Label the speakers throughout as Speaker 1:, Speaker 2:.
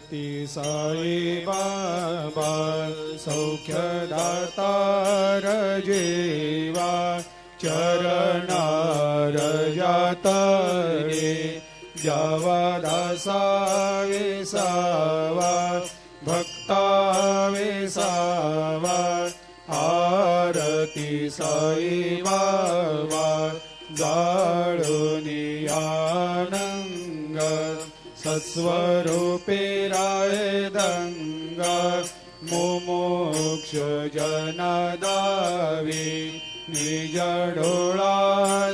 Speaker 1: ती साई बाबा सौख्यदातार जीवा चरणार जातरे जावा दासा विसावा भक्ता विसावा आरती साई बाबा जाळुनी आनंग सत्स्वरूपे राय दंग मुमुक्ष जनदावी निज डोळा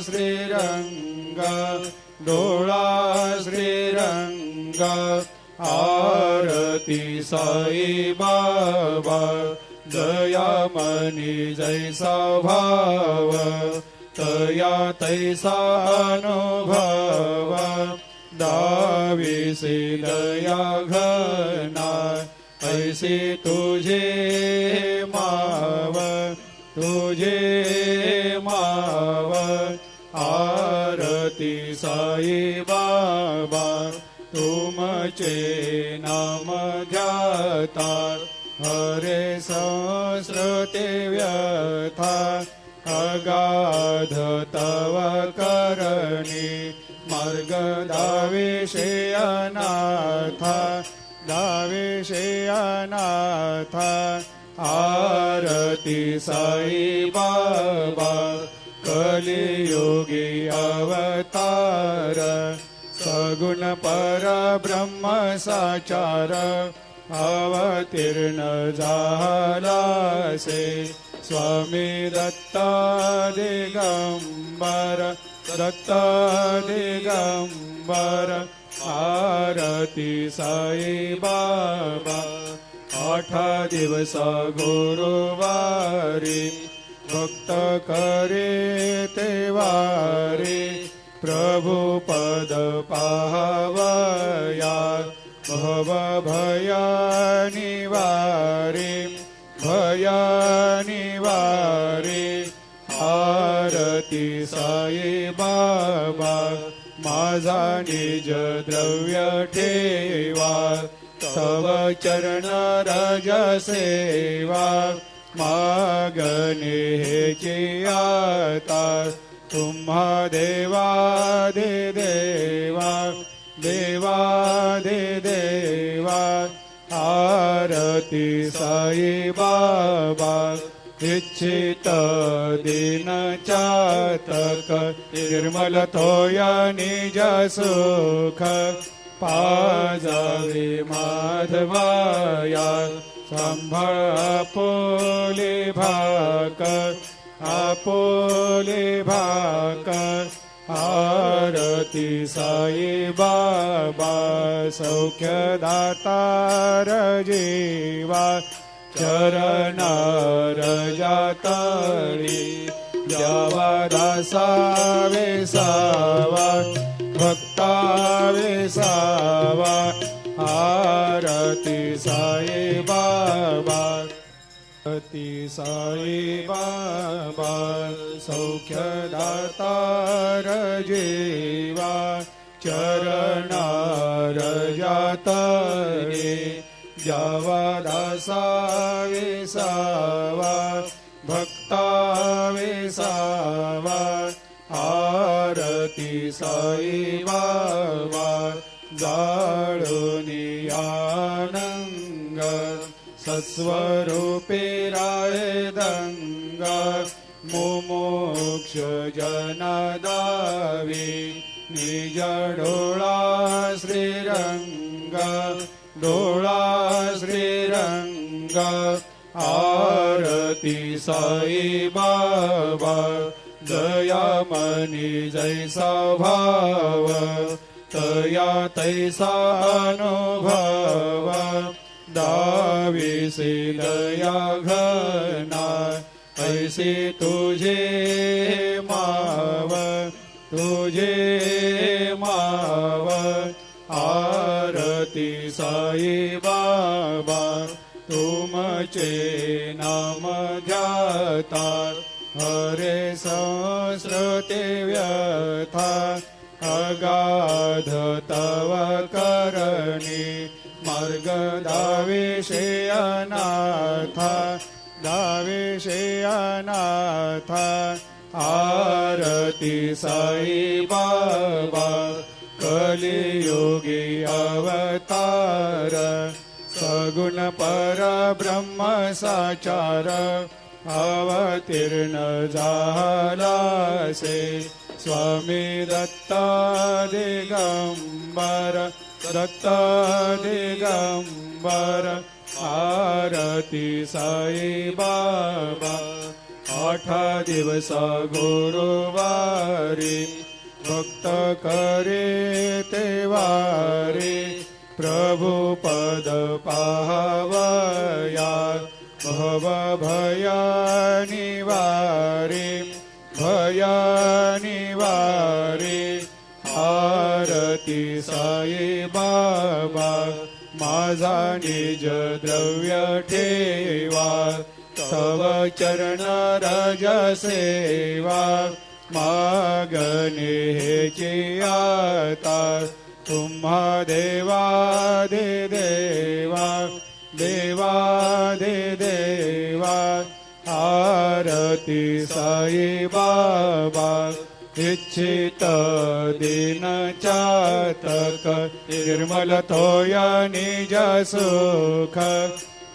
Speaker 1: श्रीरंग डोळा श्रीरंग आरती साई बाबा दयामनी जैसा भाव तया तैसा अनुभव दाविसी दया घना ऐसी तुझे माव तुझे माव आरती साई बाबा तुमचे नाम ध्याता हरे संस्कृते व्यथा अगाध तव करणी मार्ग दाविषे अनाथा दाविषे अनाथा आरती साई बाबा कलियुगी अवतार सगुण परब्रह्म साचार अवतीर्ण झालासे स्वामी दत्त दिगंबर दत्त दिगंबर आरती साई बाबा 8 दिवस गुरुवारी भक्त करे तेवारी प्रभु पद पाहवया भव भया निवारी भया निवारी आरती साई बाबा माझा निज द्रव्य ठेवा तव चरण रज सेवा मागणे हेची आता तुम्हा देवादि देवा देवादि देवा आरती साई बाबा इच्छित दिन चातक निर्मल थोया निज सुख पाजावे माधवाया सांभाळ आपोले भाक आरती साई बाबा सौख्यदातार जीवा चरणार जातळी द्यावा दासा विसावा भक्ता विसावा आरती साई बाबा आरती साई बाबा सौख्यदातार जीवा चरणार जातरे जावा दासा विसावा भक्ता विसावा आरती साई बाबा जाळुनी आनंग सत्स्वरूपे राय दंग मुमुक्ष जनदावी निज डोळा श्रीरंग डोळा श्रीरंग आरती साई बाबा दयामनी जैसा भाव तया तैसा अनुभव दाविसी दया घना ऐसी तुझे माव तुझे माव आरती साई बाबा तुमचे नाम ध्याता हरे संस्कृते व्यथा अगाध तव करणी मार्ग दाविषे अनाथा दाविषे अनाथा आरती साई बाबा कलियुगी अवतार सगुण परब्रह्म साचार अवतीर्ण झालासे स्वामी दत्ता दिगंबर दत्ता दिगंबर आरती साई बाबा 8 दिवस गुरुवारी भक्त करे ते वारी प्रभु पद पाहवया भव भया निवारी भया निवारी आरती साई बाबा माझा निज द्रव्य ठेवा तव चरण रज सेवा मागणे हेची आता तुम्हा देवा दे देवा देवा दे देवा आरती साई बाबा इच्छित दिन चातक निर्मल तोया निज सुख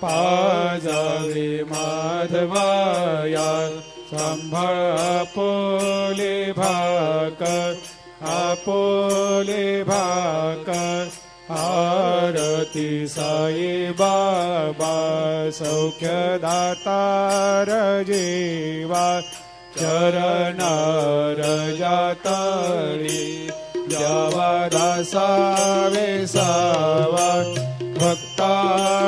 Speaker 1: पाजावे माधवाया सांभाळ आपोले भाकर आरती साई बाबा सौख्य दातार जीवा चरणार जातळी जावा दासा वेसावा भक्ता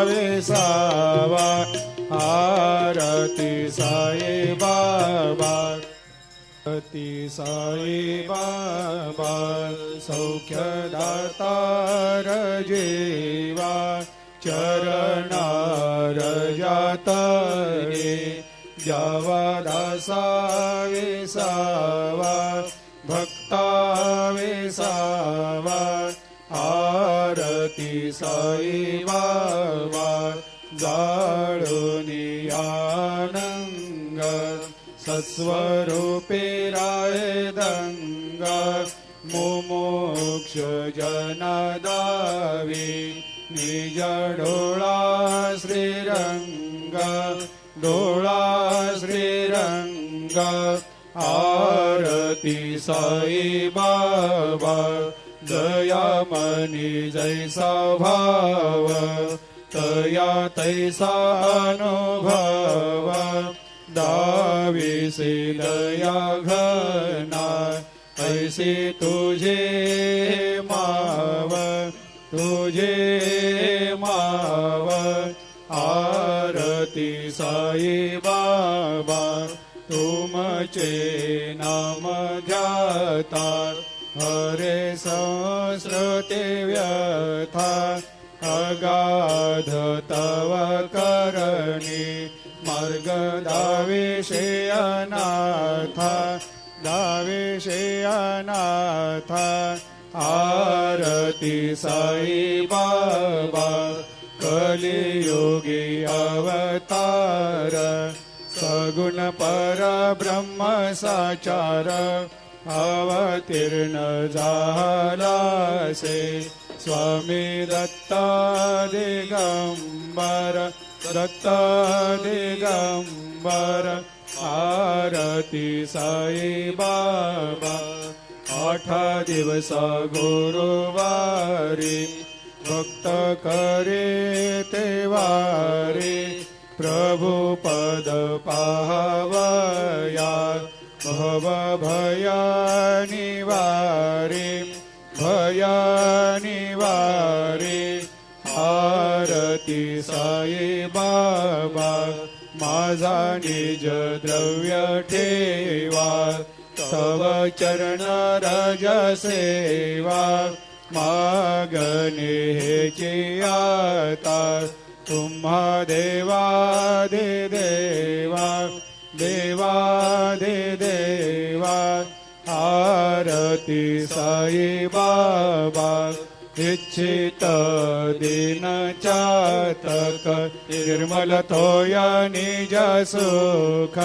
Speaker 1: वेसावा आरती साई बाबा आरती साई बाबा सौख्य दातार जीवा चरणार जातळे जावा दासा वेसावा भक्ता वेसावा आरती साई बाबा जाळूनी आनंग सत्स्वरूपे राय दंग मुमुक्ष जनादावी निज डोळा श्रीरंग डोळा श्रीरंग आरती साई बाबा दया मनी जैसा भाव तया तैसा अनुभव दाविसे दया घना ऐसे तुझे माव आरती साई बाबा तुमचे नाम ध्याता हरे संस्कृते व्यथा अगाध तव करणी मार्ग दाविषे अनाथा दाविषे अनाथा आरती साई बाबा कलियुगी अवतार सगुण परब्रह्म साचार अवतीर्ण झालासे स्वामी दत्ता दिगंबर दत्ता दिगंबर आरती साई बाबा 8 दिवस गुरुवारी भक्त करे ते वारी प्रभु पद पाहवया भव भया निवारी भया निवारी आरती साई बाबा माझा निज द्रव्य ठेवा तव चरण रज सेवा मागणे हेची आता तुम्हा देवा दे देवा देवा दे देवा आरती आरती साई बाबा इच्छित दीन चातक निर्मल थोया निज सुख